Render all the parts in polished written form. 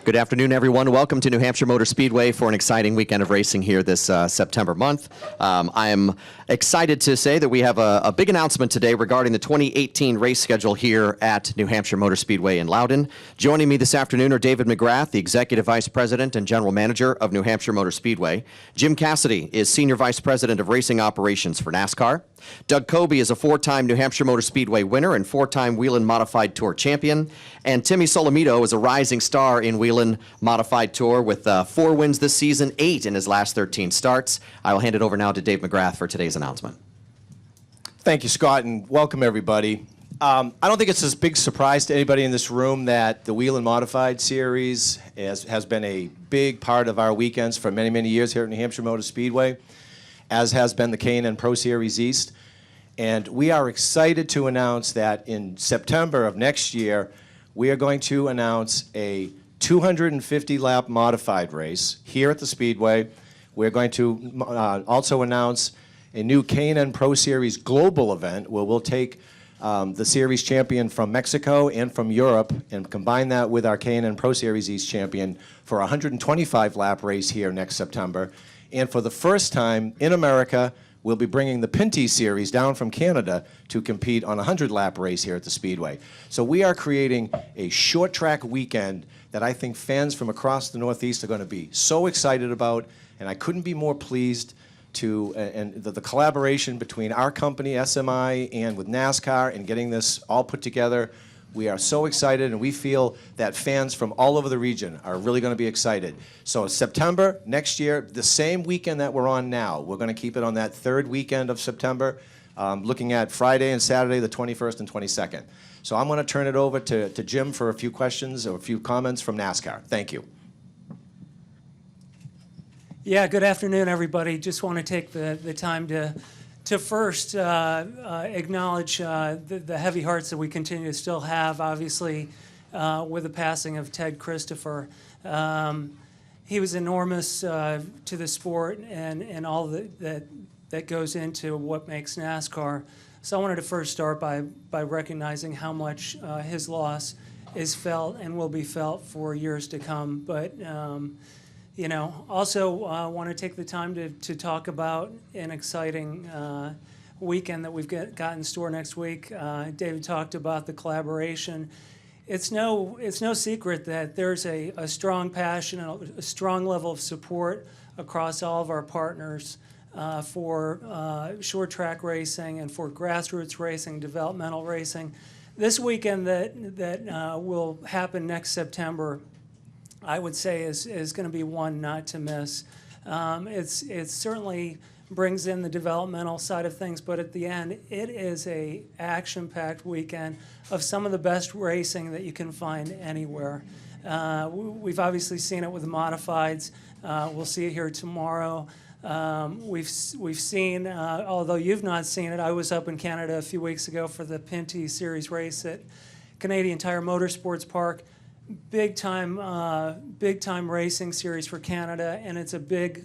Good afternoon, everyone. Welcome to New Hampshire Motor Speedway for an exciting weekend of racing here this September month. I am excited to say that we have a big announcement today regarding the 2018 race schedule here at New Hampshire Motor Speedway in Loudon. Joining me this afternoon are David McGrath, the Executive Vice President and General Manager of New Hampshire Motor Speedway. Jim Cassidy is Senior Vice President of Racing Operations for NASCAR. Doug Coby is a four-time New Hampshire Motor Speedway winner and four-time Whelen Modified Tour champion. And Timmy Solomito is a rising star in Whelen Modified Tour with 4 wins this season, 8 in his last 13 starts. I will hand it over now to Dave McGrath for today's announcement. Thank you, Scott, and welcome everybody. I don't think it's a big surprise to anybody in this room that the Whelen Modified Series has been a big part of our weekends for many, many years here at New Hampshire Motor Speedway, as has been the K&N Pro Series East. And we are excited to announce that in September of next year, we are going to announce a 250-lap modified race here at the Speedway. We're going to also announce a new K&N Pro Series global event where we'll take the series champion from Mexico and from Europe and combine that with our K&N Pro Series East champion for a 125-lap race here next September. And for the first time in America, we'll be bringing the Pinty Series down from Canada to compete on a 100-lap race here at the Speedway. So we are creating a short track weekend that I think fans from across the Northeast are going to be so excited about, and I couldn't be more pleased to, and the collaboration between our company, SMI, and with NASCAR and getting this all put together. We are so excited, and we feel that fans from all over the region are really going to be excited. So September, next year, the same weekend that we're on now, we're going to keep it on that third weekend of September, looking at Friday and Saturday, the 21st and 22nd. So I'm going to turn it over to Jim for a few questions or a few comments from NASCAR. Thank you. Yeah, good afternoon, everybody. Just want to take the time to first acknowledge the heavy hearts that we continue to still have, obviously, with the passing of Ted Christopher. He was enormous to the sport and all that goes into what makes NASCAR. So I wanted to first start by recognizing how much his loss is felt and will be felt for years to come. But you know, also want to take the time to talk about an exciting weekend that we've got in store next week. David talked about the collaboration. It's no secret that there's a strong passion and a strong level of support across all of our partners for short track racing and for grassroots racing, developmental racing. This weekend that will happen next September, I would say is going to be one not to miss. It certainly brings in the developmental side of things, but at the end, it is a action-packed weekend of some of the best racing that you can find anywhere. We've obviously seen it with the modifieds. We'll see it here tomorrow. We've seen, although you've not seen it, I was up in Canada a few weeks ago for the Pinty Series race at Canadian Tire Motorsports Park. Big time racing series for Canada, and it's a big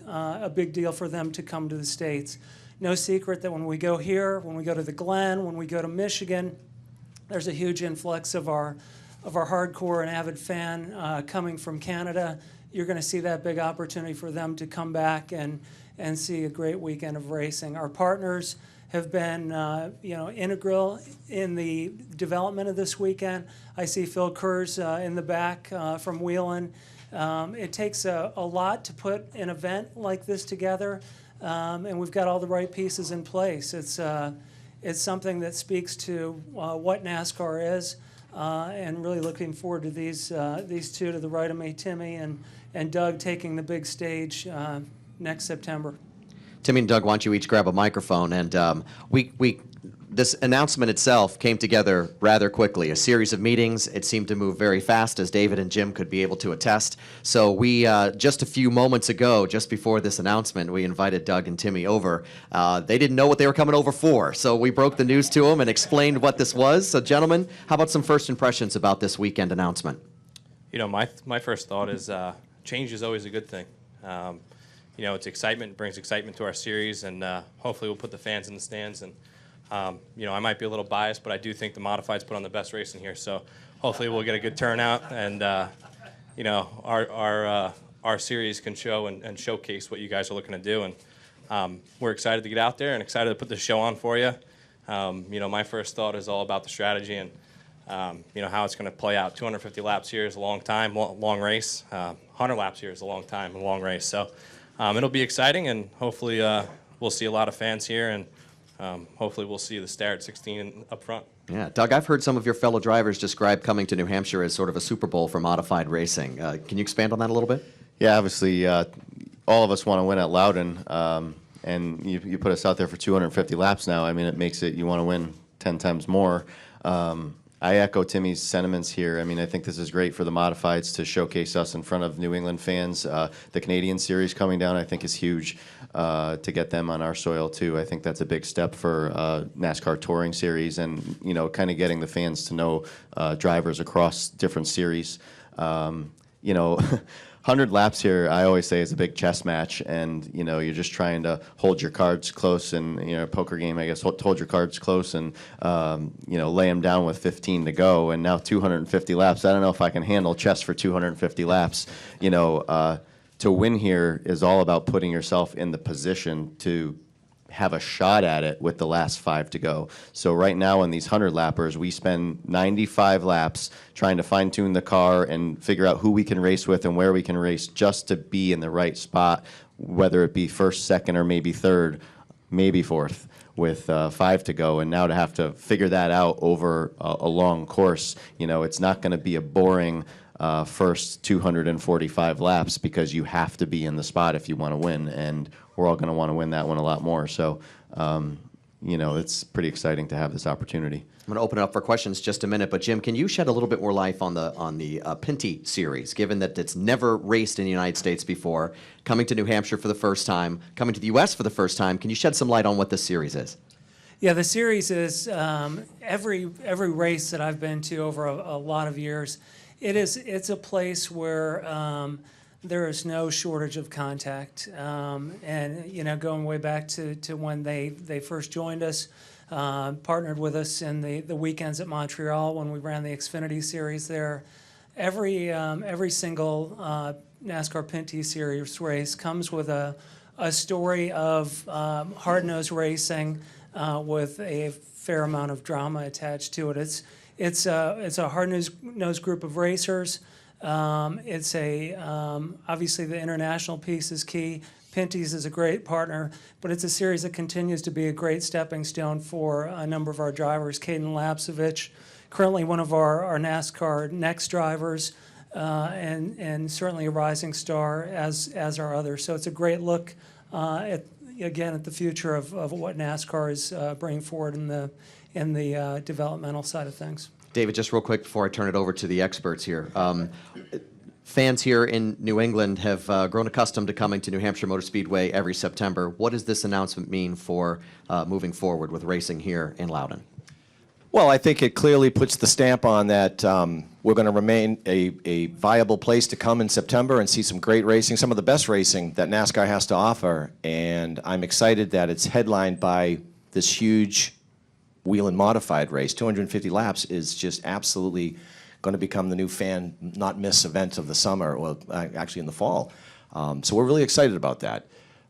deal for them to come to the States. No secret that when we go here, when we go to the Glen, when we go to Michigan, there's a huge influx of our hardcore and avid fan coming from Canada. You're going to see that big opportunity for them to come back and see a great weekend of racing. Our partners have been integral in the development of this weekend. I see Phil Kerrs in the back from Whelen. It takes a lot to put an event like this together, and we've got all the right pieces in place. It's something that speaks to what NASCAR is, and really looking forward to these two to the right of me, Timmy and Doug, taking the big stage next September. Timmy and Doug, why don't you each grab a microphone? And this announcement itself came together rather quickly. A series of meetings. It seemed to move very fast, as David and Jim could be able to attest. So we, just a few moments ago, just before this announcement, we invited Doug and Timmy over. They didn't know what they were coming over for, so we broke the news to them and explained what this was. So gentlemen, how about some first impressions about this weekend announcement? You know, my first thought is change is always a good thing. You know, it's excitement, brings excitement to our series, and hopefully we'll put the fans in the stands. And you know, I might be a little biased, but I do think the modifieds put on the best racing here. So hopefully we'll get a good turnout, and our series can show and showcase what you guys are looking to do. And we're excited to get out there and excited to put this show on for you. My first thought is all about the strategy and how it's going to play out. 250 laps here is a long time, long race. 100 laps here is a long time, a long race. So it'll be exciting, and hopefully we'll see a lot of fans here, and hopefully we'll see the Star at 16 up front. Yeah, Doug, I've heard some of your fellow drivers describe coming to New Hampshire as sort of a Super Bowl for modified racing. Can you expand on that a little bit? Yeah, obviously, all of us want to win at Loudon, and you put us out there for 250 laps now. I mean, it makes it you want to win 10 times more. I echo Timmy's sentiments here. I mean, I think this is great for the modifieds to showcase us in front of New England fans. The Canadian Series coming down, I think, is huge to get them on our soil, too. I think that's a big step for NASCAR Touring Series and, kind of getting the fans to know drivers across different series. 100 laps here, I always say, is a big chess match, and you're just trying to hold your cards close, and poker game, I guess, hold your cards close, and lay them down with 15 to go, and now 250 laps. I don't know if I can handle chess for 250 laps. To win here is all about putting yourself in the position to have a shot at it with the last 5 to go. So right now in these 100 lappers, we spend 95 laps trying to fine tune the car and figure out who we can race with and where we can race just to be in the right spot, whether it be first, second, or maybe third, maybe fourth, with 5 to go. And now to have to figure that out over a long course, it's not going to be a boring first 245 laps, because you have to be in the spot if you want to win, and we're all going to want to win that one a lot more. So, it's pretty exciting to have this opportunity. I'm going to open it up for questions just a minute, but Jim, can you shed a little bit more light on the Pinty Series, given that it's never raced in the United States before, coming to New Hampshire for the first time, coming to the U.S. for the first time? Can you shed some light on what this series is? Yeah, the series is every race that I've been to over a lot of years. It's a place where there is no shortage of contact, and going way back to when they first joined us, partnered with us in the weekends at Montreal when we ran the Xfinity Series there. Every single NASCAR Pinty Series race comes with a story of hard-nosed racing with a fair amount of drama attached to it. It's a hard-nosed group of racers. Obviously the international piece is key. Pinty's is a great partner, but it's a series that continues to be a great stepping stone for a number of our drivers. Caden Lapsevich, currently one of our NASCAR Next drivers, and certainly a rising star as our others. So it's a great look at the future of what NASCAR is bringing forward in the developmental side of things. David, just real quick before I turn it over to the experts here. Fans here in New England have grown accustomed to coming to New Hampshire Motor Speedway every September. What does this announcement mean for moving forward with racing here in Loudon? Well, I think it clearly puts the stamp on that we're going to remain a viable place to come in September and see some great racing, some of the best racing that NASCAR has to offer. And I'm excited that it's headlined by this huge Whelen modified race. 250 laps is just absolutely going to become the new fan not miss event of the summer, or actually in the fall. So we're really excited about that.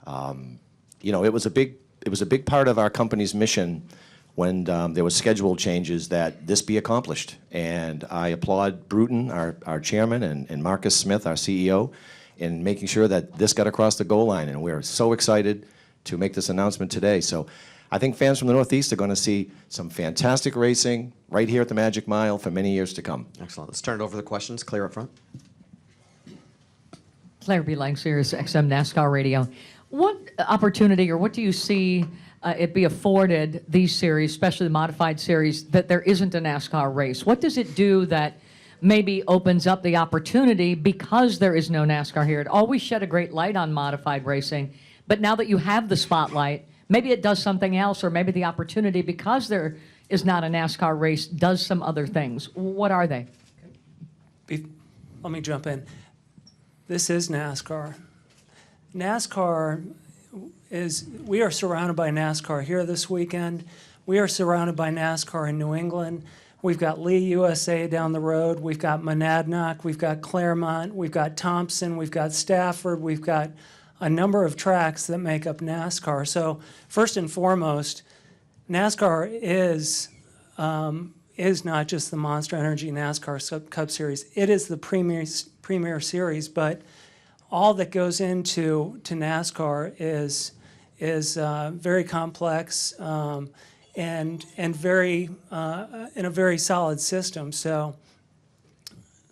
It was a big part of our company's mission when there was schedule changes that this be accomplished. And I applaud Bruton, our chairman, and Marcus Smith, our CEO, in making sure that this got across the goal line. And we're so excited to make this announcement today. So I think fans from the Northeast are going to see some fantastic racing right here at the Magic Mile for many years to come. Excellent. Let's turn it over to the questions. Claire up front. Claire B. Lang, Sirius XM NASCAR Radio. What opportunity or what do you see it be afforded these series, especially the modified series, that there isn't a NASCAR race? What does it do that maybe opens up the opportunity because there is no NASCAR here? It always shed a great light on modified racing, but now that you have the spotlight, maybe it does something else, or maybe the opportunity, because there is not a NASCAR race, does some other things. What are they? Let me jump in. This is NASCAR. We are surrounded by NASCAR here this weekend. We are surrounded by NASCAR in New England. We've got Lee USA down the road. We've got Monadnock. We've got Claremont. We've got Thompson. We've got Stafford. We've got a number of tracks that make up NASCAR. So first and foremost, NASCAR is not just the Monster Energy NASCAR Cup Series. It is the premier series, but all that goes into NASCAR is very complex and very in a very solid system. So,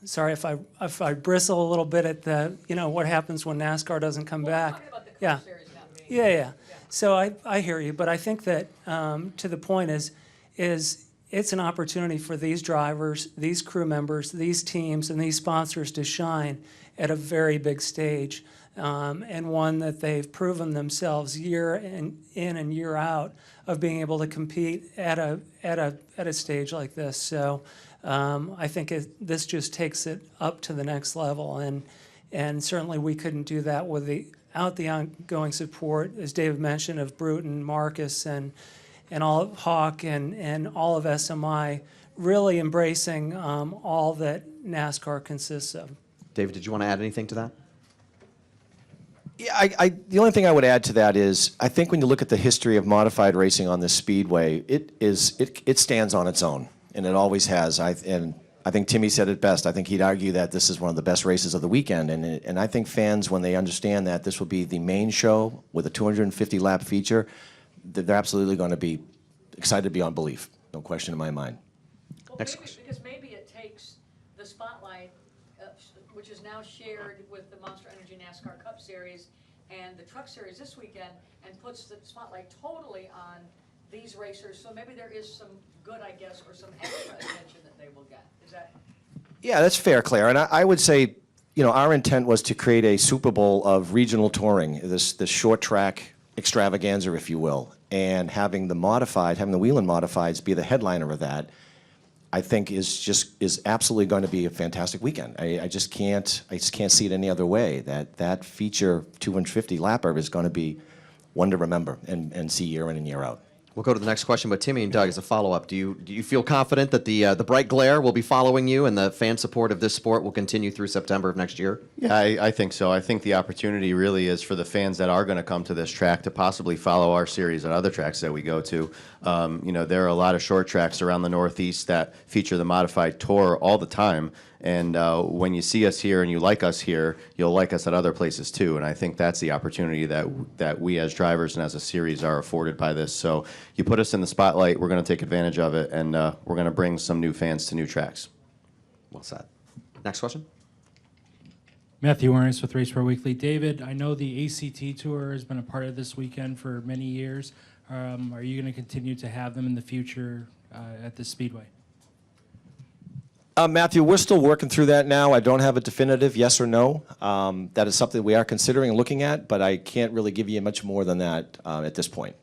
sorry if I bristle a little bit at the what happens when NASCAR doesn't come back. Talking about the Cup Yeah. Series now. Yeah. So I hear you, but I think that to the point is it's an opportunity for these drivers, these crew members, these teams, and these sponsors to shine at a very big stage, and one that they've proven themselves year in and year out of being able to compete at a stage like this. So I think this just takes it up to the next level, and certainly we couldn't do that without the ongoing support, as David mentioned, of Bruton, Marcus, and all of Hawk and all of SMI, really embracing all that NASCAR consists of. David, did you want to add anything to that? Yeah, the only thing I would add to that is I think when you look at the history of modified racing on this speedway, it stands on its own, and it always has. And I think Timmy said it best. I think he'd argue that this is one of the best races of the weekend, and I think fans, when they understand that this will be the main show with a 250-lap feature, they're absolutely going to be excited beyond belief. No question in my mind. Well, Next maybe, question. because maybe it takes the spotlight, which is now shared with the Monster Energy NASCAR Cup Series and the Truck Series this weekend, and puts the spotlight totally on these racers. So maybe there is some good, I guess, or some extra attention that they will get. Is that? Yeah, that's fair, Claire. And I would say, our intent was to create a Super Bowl of regional touring, this short track extravaganza, if you will, and having the Whelen Modifieds be the headliner of that, I think is absolutely going to be a fantastic weekend. I just can't see it any other way. That feature 250 lapper is going to be one to remember and see year in and year out. We'll go to the next question, but Timmy and Doug, as a follow-up, do you feel confident that the bright glare will be following you and the fan support of this sport will continue through September of next year? Yeah, I think so. I think the opportunity really is for the fans that are going to come to this track to possibly follow our series at other tracks that we go to. There are a lot of short tracks around the Northeast that feature the modified tour all the time. And when you see us here and you like us here, you'll like us at other places too. And I think that's the opportunity that we as drivers and as a series are afforded by this. So you put us in the spotlight, we're going to take advantage of it, and we're going to bring some new fans to new tracks. Well said. Next question. Matthew Ernest with Race Pro Weekly. David, I know the ACT Tour has been a part of this weekend for many years. Are you going to continue to have them in the future at the Speedway? Matthew, we're still working through that now. I don't have a definitive yes or no. That is something we are considering and looking at, but I can't really give you much more than that at this point.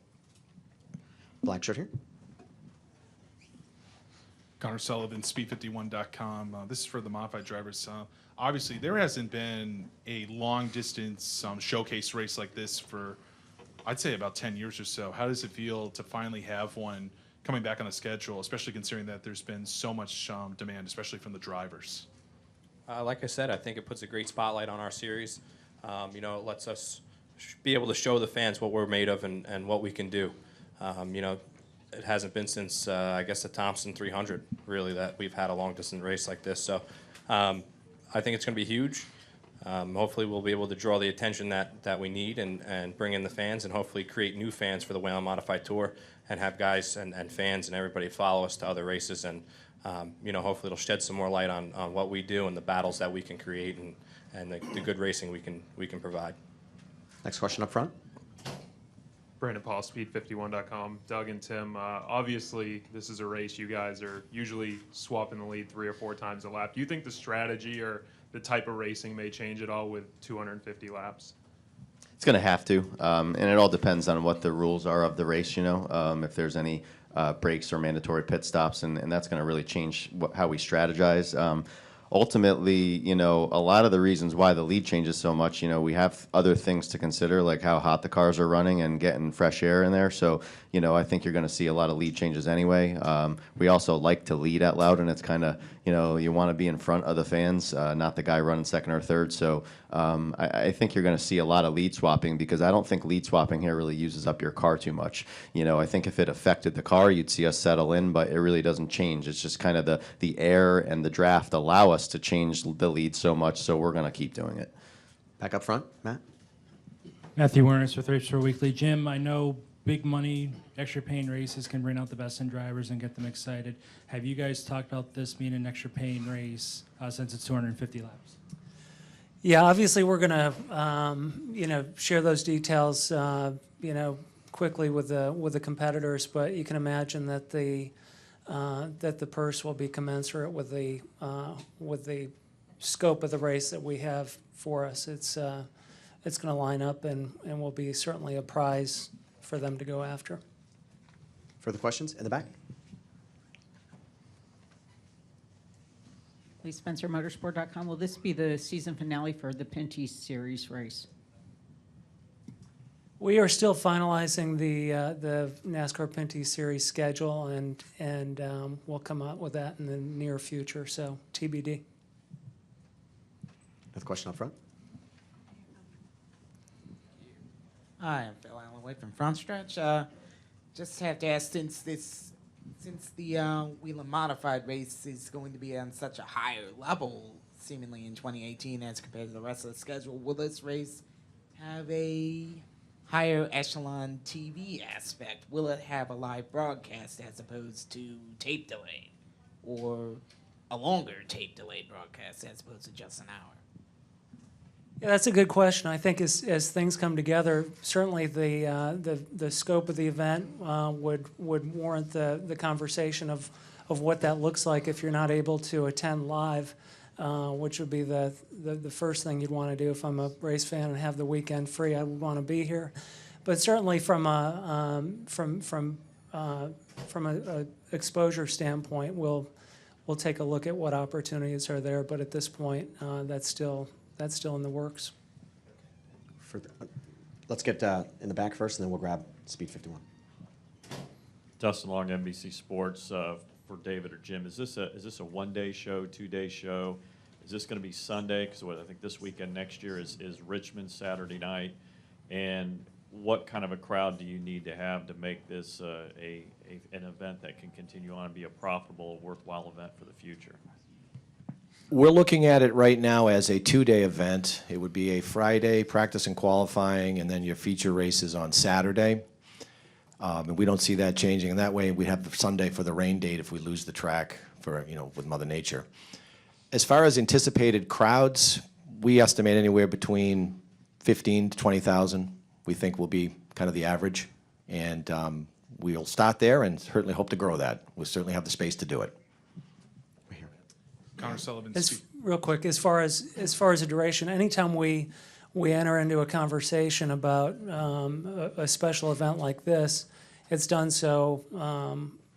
Black shirt here. Connor Sullivan, Speed51.com. This is for the modified drivers. Obviously, there hasn't been a long-distance showcase race like this for, I'd say, about 10 years or so. How does it feel to finally have one coming back on the schedule, especially considering that there's been so much demand, especially from the drivers? Like I said, I think it puts a great spotlight on our series. It lets us be able to show the fans what we're made of and what we can do. It hasn't been since, I guess, the Thompson 300, really, that we've had a long-distance race like this. So I think it's going to be huge. Hopefully we'll be able to draw the attention that we need and bring in the fans and hopefully create new fans for the Whelen Modified Tour and have guys and fans and everybody follow us to other races. And, hopefully it'll shed some more light on what we do and the battles that we can create and the good racing we can provide. Next question up front. Brandon Paul, Speed51.com. Doug and Tim, obviously this is a race you guys are usually swapping the lead 3 or 4 times a lap. Do you think the strategy or the type of racing may change at all with 250 laps? It's going to have to, and it all depends on what the rules are of the race, if there's any breaks or mandatory pit stops, and that's going to really change how we strategize. ultimately, you know, a lot of the reasons why the lead changes so much, you know, we have other things to consider, like how hot the cars are running and getting fresh air in there. So, you know, I think you're going to see a lot of lead changes anyway. We also like to lead at Loudon. It's kind of, you know, you want to be in front of the fans, not the guy running second or third. So I think you're going to see a lot of lead swapping, because I don't think lead swapping here really uses up your car too much. You know, I think if it affected the car, you'd see us settle in, but it really doesn't change. It's just kind of the air and the draft allow us to change the lead so much, so we're going to keep doing it. Back up front, Matt. Matthew Ernest with Race for Weekly. Jim, I know big money, extra paying races can bring out the best in drivers and get them excited. Have you guys talked about this being an extra paying race since it's 250 laps? Yeah, obviously we're going to, share those details, quickly with the competitors. But you can imagine that the purse will be commensurate with the scope of the race that we have for us. It's going to line up and will be certainly a prize for them to go after. Further questions in the back? Lee Spencer, Motorsport.com. Will this be the season finale for the Pinty Series race? We are still finalizing the NASCAR Pinty Series schedule, and we'll come out with that in the near future. So TBD. Another question up front. Hi, I'm Phil Allen from Front Stretch. Just have to ask, since the Whelen Modified race is going to be on such a higher level, seemingly in 2018 as compared to the rest of the schedule, will this race have a higher echelon TV aspect? Will it have a live broadcast as opposed to tape delay, or a longer tape delayed broadcast as opposed to just an hour? Yeah, that's a good question. I think as things come together, certainly the scope of the event would warrant the conversation of what that looks like if you're not able to attend live, which would be the first thing you'd want to do. If I'm a race fan and have the weekend free, I would want to be here. But certainly from a exposure standpoint, we'll take a look at what opportunities are there. But at this point, that's still in the works. Let's get in the back first, and then we'll grab Speed 51. Dustin Long, NBC Sports. For David or Jim, is this a one-day show, two-day show? Is this going to be Sunday? Because I think this weekend next year is Richmond Saturday night. And what kind of a crowd do you need to have to make this an event that can continue on and be a profitable, worthwhile event for the future? We're looking at it right now as a 2-day event. It would be a Friday practice and qualifying, and then your feature races on Saturday. And we don't see that changing. And that way, we have the Sunday for the rain date if we lose the track for, with Mother Nature. As far as anticipated crowds, we estimate anywhere between 15 to 20,000. We think will be kind of the average, and we'll start there and certainly hope to grow that. We certainly have the space to do it. Connor Sullivan. Real quick, as far as the duration, anytime we enter into a conversation about a special event like this, it's done so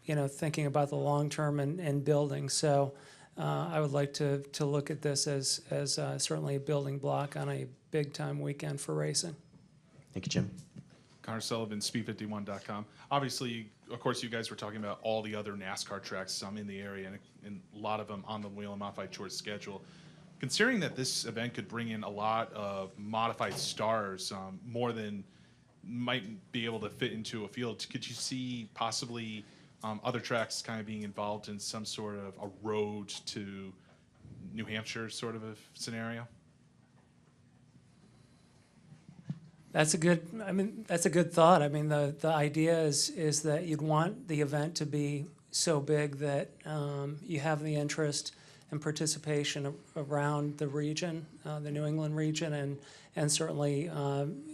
thinking about the long term and building. So I would like to look at this as certainly a building block on a big time weekend for racing. Thank you, Jim. Connor Sullivan, Speed51.com. Obviously, of course, you guys were talking about all the other NASCAR tracks in the area, and a lot of them on the Whelen Modified Short schedule. Considering that this event could bring in a lot of modified stars, more than might be able to fit into a field, could you see possibly other tracks kind of being involved in some sort of a road to New Hampshire sort of a scenario? That's a good thought. I mean, the idea is that you'd want the event to be so big that you have the interest and participation around the region, the New England region, and certainly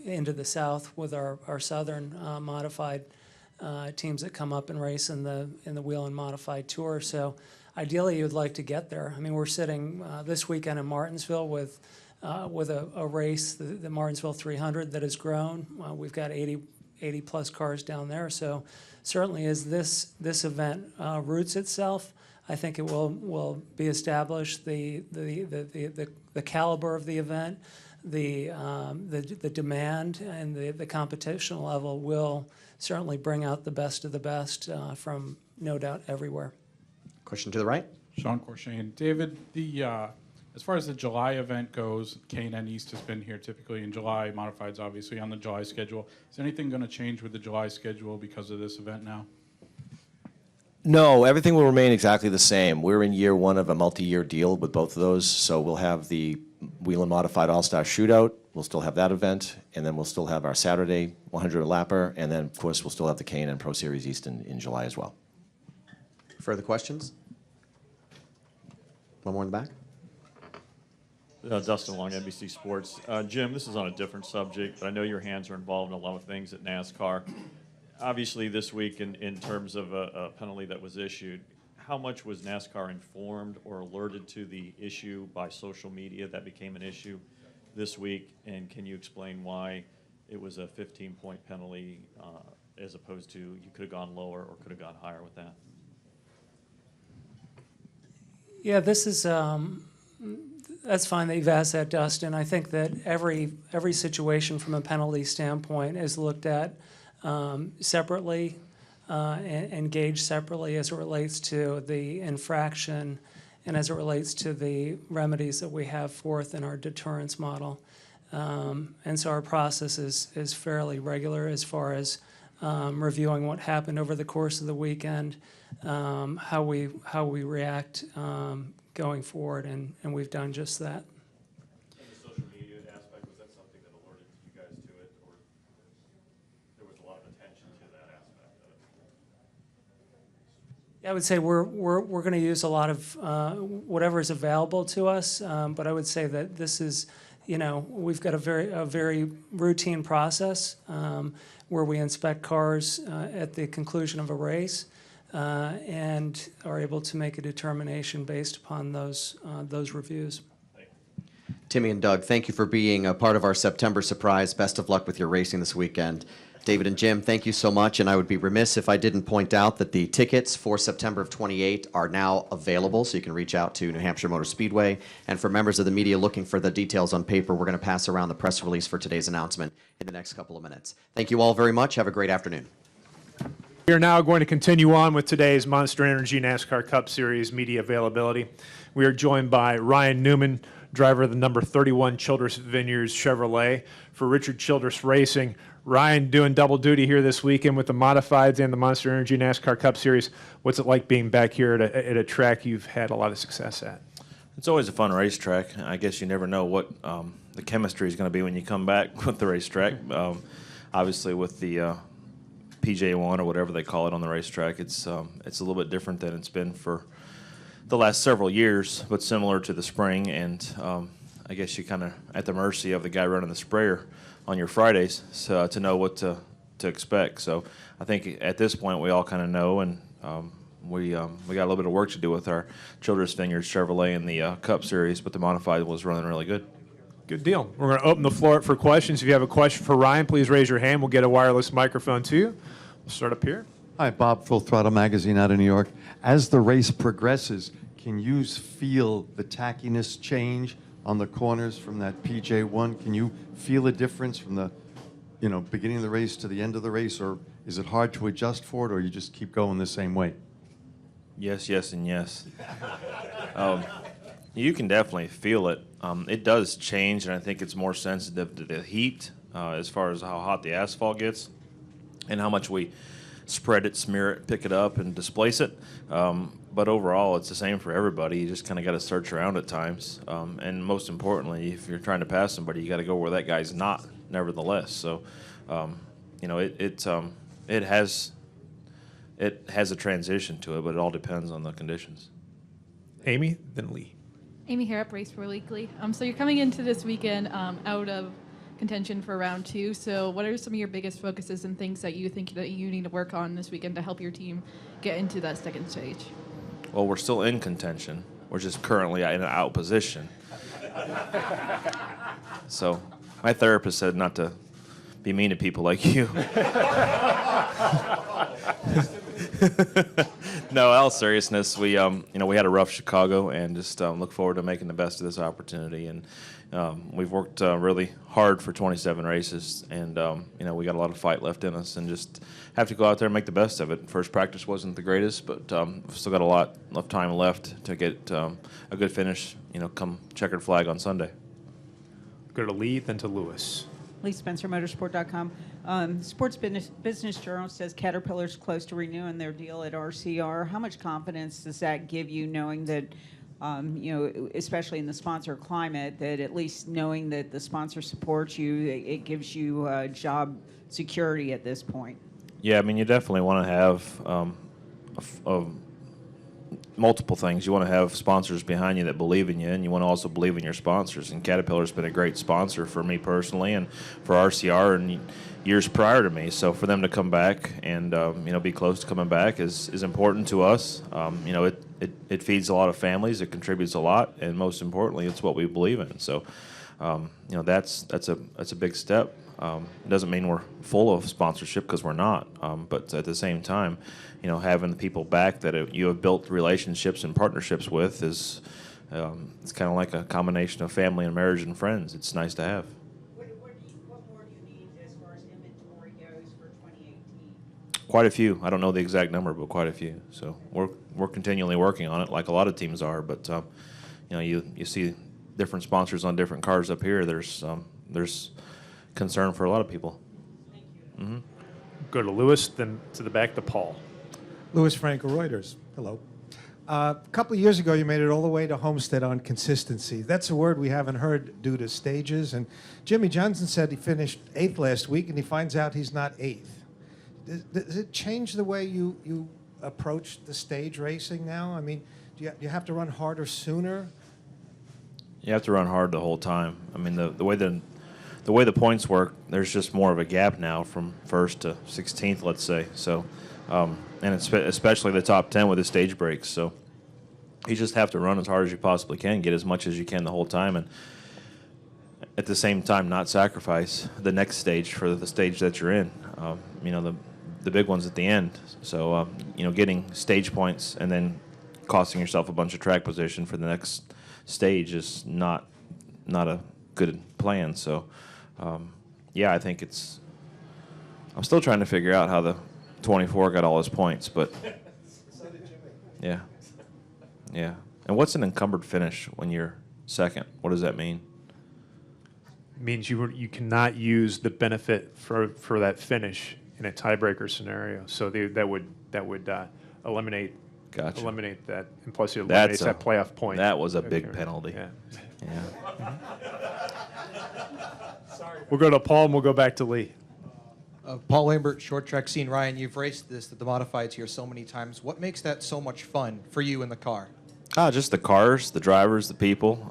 into the South with our Southern modified teams that come up and race in the Whelen Modified Tour. So ideally, you'd like to get there. I mean, we're sitting this weekend in Martinsville with a race, the Martinsville 300, that has grown. We've got 80 plus cars down there. So certainly as this event roots itself, I think it will be established. The caliber of the event, the demand, and the competition level will certainly bring out the best of the best from no doubt everywhere. Question to the right. Sean Corshane. David, as far as the July event goes, K&N East has been here typically in July, Modified's obviously on the July schedule. Is anything going to change with the July schedule because of this event now? No, everything will remain exactly the same. We're in year one of a multi-year deal with both of those, so we'll have the Whelen Modified All-Star Shootout. We'll still have that event, and then we'll still have our Saturday 100 lapper, and then, of course, we'll still have the K&N Pro Series East in July as well. Further questions? One more in the back. Dustin Long, NBC Sports. Jim, this is on a different subject, but I know your hands are involved in a lot of things at NASCAR. Obviously, this week, in terms of a penalty that was issued, how much was NASCAR informed or alerted to the issue by social media that became an issue this week? And can you explain why it was a 15-point penalty as opposed to you could have gone lower or could have gone higher with that? Yeah, this is that's fine that you've asked that, Dustin. I think that every situation from a penalty standpoint is looked at separately and gauged separately as it relates to the infraction and as it relates to the remedies that we have forth in our deterrence model. And so our process is fairly regular as far as reviewing what happened over the course of the weekend, how we react going forward, and we've done just that. And the social media aspect, was that something that alerted you guys to it, or there was a lot of attention to that aspect of it? I would say we're going to use a lot of whatever is available to us, but I would say that this is, we've got a very routine process where we inspect cars at the conclusion of a race and are able to make a determination based upon those reviews. Timmy and Doug, thank you for being a part of our September surprise. Best of luck with your racing this weekend. David and Jim, thank you so much, and I would be remiss if I didn't point out that the tickets for September of 28 are now available, so you can reach out to New Hampshire Motor Speedway. And for members of the media looking for the details on paper, we're going to pass around the press release for today's announcement in the next couple of minutes. Thank you all very much. Have a great afternoon. We are now going to continue on with today's Monster Energy NASCAR Cup Series media availability. We are joined by Ryan Newman, driver of the number 31 Childress Vineyards Chevrolet for Richard Childress Racing. Ryan, doing double duty here this weekend with the Modifieds and the Monster Energy NASCAR Cup Series. What's it like being back here at a track you've had a lot of success at? It's always a fun racetrack. I guess you never know what the chemistry is going to be when you come back with the racetrack. Obviously, with the PJ1 or whatever they call it on the racetrack, it's a little bit different than it's been for the last several years, but similar to the spring. And I guess you're kind of at the mercy of the guy running the sprayer on your Fridays, so to know what to expect. So I think at this point we all kind of know, and we got a little bit of work to do with our Childress Vineyards Chevrolet in the Cup Series, but the Modified was running really good. Good deal. We're going to open the floor up for questions. If you have a question for Ryan, please raise your hand. We'll get a wireless microphone to you. We'll start up here. Hi, Bob, Full Throttle Magazine out of New York. As the race progresses, can you feel the tackiness change on the corners from that PJ1? Can you feel a difference from the, beginning of the race to the end of the race, or is it hard to adjust for it, or you just keep going the same way? Yes, yes, and yes. You can definitely feel it. It does change, and I think it's more sensitive to the heat as far as how hot the asphalt gets and how much we spread it, smear it, pick it up, and displace it. But overall, it's the same for everybody. You just kind of got to search around at times. And most importantly, if you're trying to pass somebody, you got to go where that guy's not, nevertheless. So, it has a transition to it, but it all depends on the conditions. Amy, then Lee. Amy Harrop, Race for Weekly. So you're coming into this weekend out of contention for round 2. So what are some of your biggest focuses and things that you think that you need to work on this weekend to help your team get into that second stage? Well, we're still in contention. We're just currently in an out position. So my therapist said not to be mean to people like you. No, all seriousness, we we had a rough Chicago, and just look forward to making the best of this opportunity. And we've worked really hard for 27 races, and we got a lot of fight left in us, and just have to go out there and make the best of it. First practice wasn't the greatest, but we've still got a lot of time left to get a good finish. Come checkered flag on Sunday. Go to Lee, then to Lewis. Lee Spencer, Motorsport.com. Sports Business Journal says Caterpillar's close to renewing their deal at RCR. How much confidence does that give you, knowing that, especially in the sponsor climate, that at least knowing that the sponsor supports you, it gives you job security at this point? Yeah, I mean, you definitely want to have multiple things. You want to have sponsors behind you that believe in you, and you want to also believe in your sponsors. And Caterpillar's been a great sponsor for me personally, and for RCR and years prior to me. So for them to come back and be close to coming back is important to us. It feeds a lot of families. It contributes a lot, and most importantly, it's what we believe in. So that's a big step. It doesn't mean we're full of sponsorship, because we're not. But at the same time, having the people back that you have built relationships and partnerships with is it's kind of like a combination of family and marriage and friends. It's nice to have. What more do you need as far as inventory goes for 2018? Quite a few. I don't know the exact number, but quite a few. So we're continually working on it, like a lot of teams are. But you see different sponsors on different cars up here. There's concern for a lot of people. Thank you. Mm-hmm. Go to Lewis, then to the back to Paul. Louis Franco, Reuters. Hello. A couple of years ago, you made it all the way to Homestead on consistency. That's a word we haven't heard due to stages. And Jimmy Johnson said he finished 8th last week, and he finds out he's not 8th. Does it change the way you approach the stage racing now? I mean, do you have to run harder sooner? You have to run hard the whole time. I mean, the way the points work, there's just more of a gap now from 1st to 16th, let's say. So, and especially the top 10 with the stage breaks. So you just have to run as hard as you possibly can, get as much as you can the whole time, and at the same time not sacrifice the next stage for the stage that you're in. The big one's at the end. So, getting stage points and then costing yourself a bunch of track position for the next stage is not a good plan. So, I think I'm still trying to figure out how the 24 got all his points, but yeah. And what's an encumbered finish when you're second? What does that mean? It means you cannot use the benefit for that finish in a tiebreaker scenario. So that would eliminate Gotcha. eliminate that, and plus it eliminates that playoff point. That was a big penalty. Yeah. We'll go to Paul, and we'll go back to Lee. Paul Lambert, Short Track Scene. Ryan, you've raced this at the Modifieds here so many times. What makes that so much fun for you in the car? Just the cars, the drivers, the people.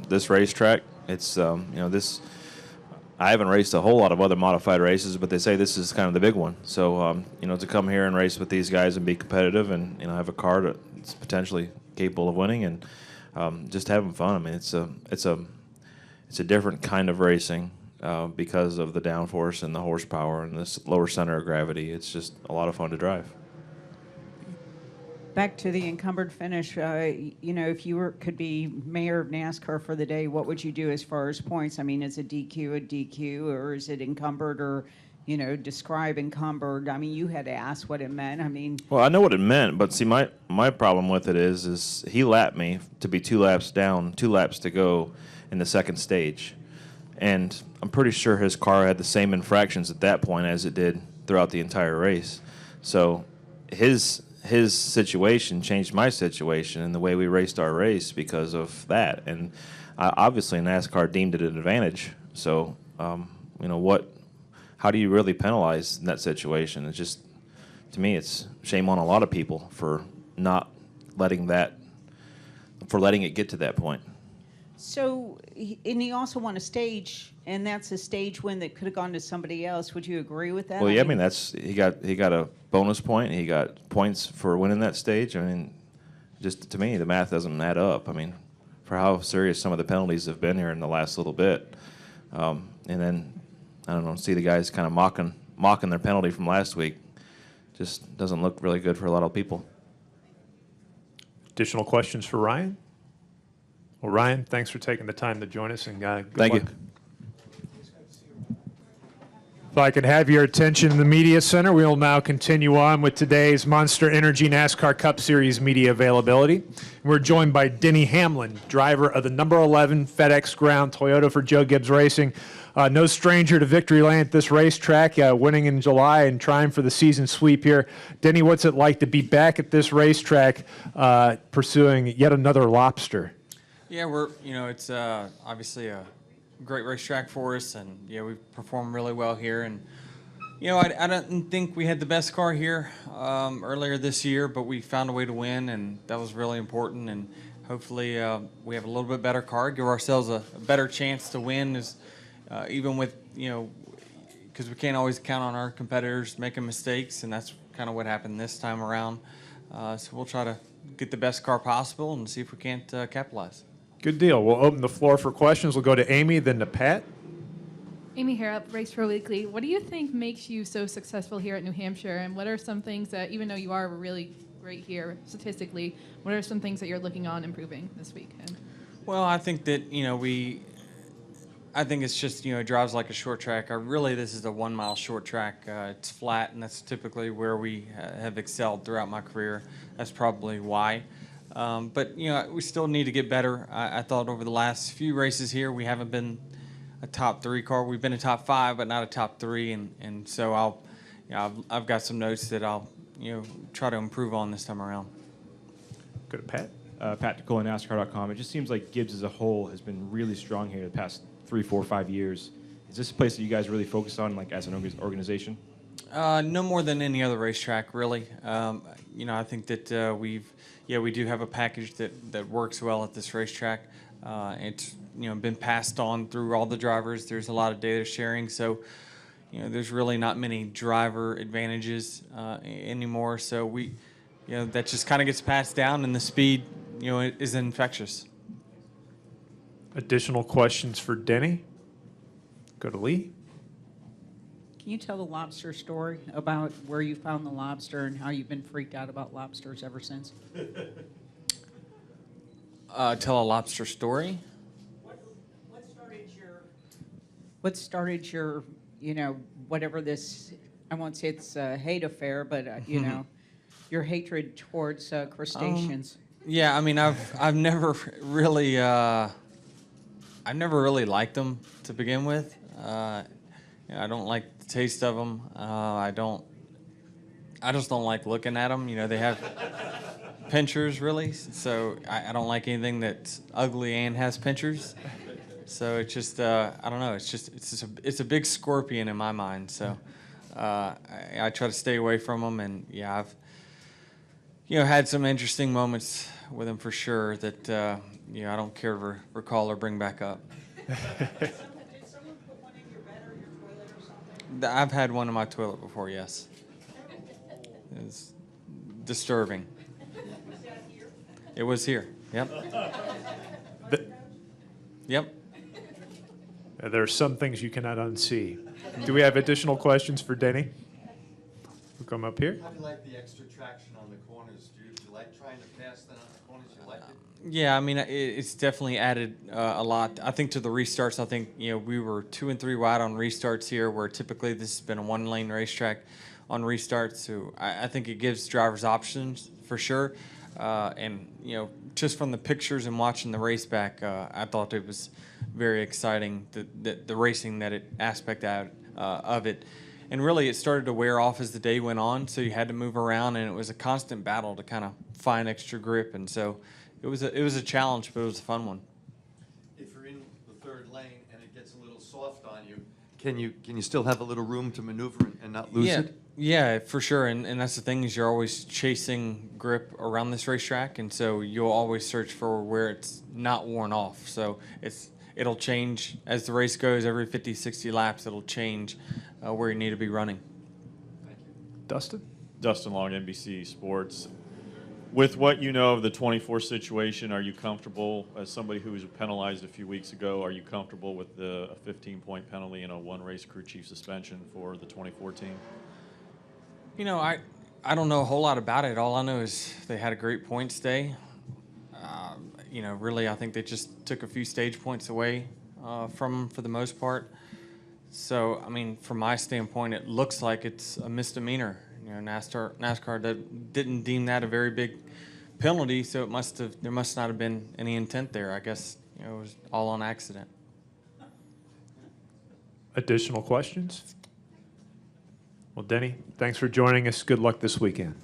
This racetrack, it's this. I haven't raced a whole lot of other modified races, but they say this is kind of the big one. So to come here and race with these guys and be competitive, and have a car that's potentially capable of winning, and just having fun. I mean, it's a different kind of racing. Because of the downforce and the horsepower and this lower center of gravity. It's just a lot of fun to drive. Back to the encumbered finish, if you could be mayor of NASCAR for the day, what would you do as far as points? I mean, is a DQ, or is it encumbered, or, describe encumbered? I mean, you had to ask what it meant. I mean... Well, I know what it meant, but see, my problem with it is he lapped me to be 2 laps down, 2 laps to go in the second stage. And I'm pretty sure his car had the same infractions at that point as it did throughout the entire race. So his situation changed my situation and the way we raced our race because of that. And obviously NASCAR deemed it an advantage. So, how do you really penalize in that situation? It's just, to me, it's shame on a lot of people for not letting it get to that point. So, and he also won a stage, and that's a stage win that could have gone to somebody else. Would you agree with that? Well, yeah, I mean he got a bonus point. He got points for winning that stage. I mean, just to me, the math doesn't add up. I mean, for how serious some of the penalties have been here in the last little bit, and then I don't know, see the guys kind of mocking their penalty from last week. Just doesn't look really good for a lot of people. Additional questions for Ryan? Well, Ryan, thanks for taking the time to join us, and good Thank you. luck. If I could have your attention in the media center, we will now continue on with today's Monster Energy NASCAR Cup Series media availability. We're joined by Denny Hamlin, driver of the number 11 FedEx Ground Toyota for Joe Gibbs Racing. No stranger to victory lane at this racetrack, winning in July and trying for the season sweep here. Denny, what's it like to be back at this racetrack pursuing yet another lobster? Yeah, it's obviously a great racetrack for us, and we performed really well here. And I don't think we had the best car here earlier this year, but we found a way to win, and that was really important. And hopefully we have a little bit better car, give ourselves a better chance to win, even with because we can't always count on our competitors making mistakes, and that's kind of what happened this time around. So we'll try to get the best car possible and see if we can't capitalize. Good deal. We'll open the floor for questions. We'll go to Amy, then to Pat. Amy Harrop, Race Pro Weekly. What do you think makes you so successful here at New Hampshire? And what are some things that, even though you are really great here statistically, what are some things that you're looking on improving this weekend? Well, I think that, I think it's just, it drives like a short track. This is a 1 mile short track. It's flat, and that's typically where we have excelled throughout my career. That's probably why. But we still need to get better. I thought over the last few races here, we haven't been a top 3 car. We've been a top 5, but not a top 3. And so I've got some notes that I'll try to improve on this time around. Go to Pat. Pat Nicole, NASCAR.com. It just seems like Gibbs as a whole has been really strong here the past 3, 4, 5 years. Is this a place that you guys really focus on, like as an organization? No more than any other racetrack, really. I think that we do have a package that works well at this racetrack. It's been passed on through all the drivers. There's a lot of data sharing, so there's really not many driver advantages anymore. So that just kind of gets passed down, and the speed is infectious. Additional questions for Denny? Go to Lee. Can you tell the lobster story about where you found the lobster and how you've been freaked out about lobsters ever since? Tell a lobster story? What started your, whatever this, I won't say it's a hate affair, but, your hatred towards crustaceans? Yeah, I mean, I've never really liked them to begin with. I don't like the taste of them. I just don't like looking at them. They have pinchers, really. So I don't like anything that's ugly and has pinchers. So it's just, I don't know. It's a big scorpion in my mind. So I try to stay away from them. And yeah, I've had some interesting moments with them for sure that I don't care to recall or bring back up. I've had one in my toilet before, yes. It's disturbing. It was here, yep. Yep. There are some things you cannot unsee. Do we have additional questions for Denny? We'll come up here. How do you like the extra traction on the corners? Do you like trying to pass that on the corners? You like it? Yeah, I mean, it's definitely added a lot. I think to the restarts, I think, we were 2 and 3 wide on restarts here, where typically this has been a 1-lane racetrack on restarts. So I think it gives drivers options for sure. And, just from the pictures and watching the race back, I thought it was very exciting, the racing aspect of it. And really, it started to wear off as the day went on, so you had to move around, and it was a constant battle to kind of find extra grip. And so it was a challenge, but it was a fun one. If you're in the third lane and it gets a little soft on you, can you still have a little room to maneuver and not lose it? Yeah, for sure. And that's the thing, is you're always chasing grip around this racetrack, and so you'll always search for where it's not worn off. So it'll change as the race goes. Every 50, 60 laps, it'll change where you need to be running. Dustin? Dustin Long, NBC Sports. With what you know of the 24 situation, are you comfortable, as somebody who was penalized a few weeks ago, are you comfortable with a 15-point penalty and a 1-race crew chief suspension for the 2014? I don't know a whole lot about it. All I know is they had a great points day. really, I think they just took a few stage points away from 'em for the most part. So, I mean, from my standpoint, it looks like it's a misdemeanor. NASCAR didn't deem that a very big penalty, so there must not have been any intent there. I guess it was all on accident. Additional questions? Well, Denny, thanks for joining us. Good luck this weekend.